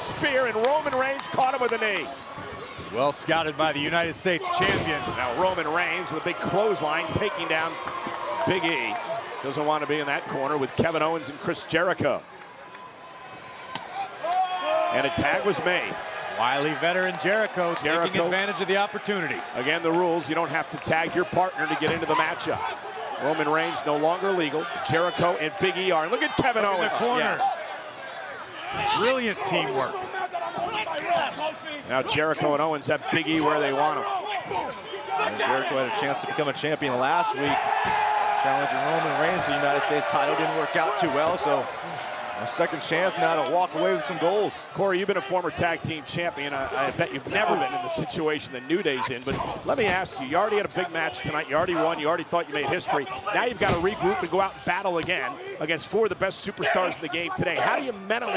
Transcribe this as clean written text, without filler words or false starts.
spear, and Roman Reigns caught him with a knee. Well scouted by the United States champion. Now Roman Reigns with a big clothesline taking down Big E. Doesn't want to be in that corner with Kevin Owens and Chris Jericho. And a tag was made. Wily veteran Jericho taking advantage of the opportunity. Again, the rules, you don't have to tag your partner to get into the matchup. Roman Reigns no longer legal. Jericho and Big E are. Look at Kevin Owens. In the corner. Yeah. Brilliant teamwork. Now Jericho and Owens have Big E where they want him. And Jericho had a chance to become a champion last week, challenging Roman Reigns for the United States title. Didn't work out too well, so a second chance now to walk away with some gold. Corey, you've been a former tag team champion. I bet you've never been in the situation that New Day's in, but let me ask you, you already had a big match tonight. You already won. You already thought you made history. Now you've got to regroup and go out and battle again against four of the best superstars in the game today. How do you mentally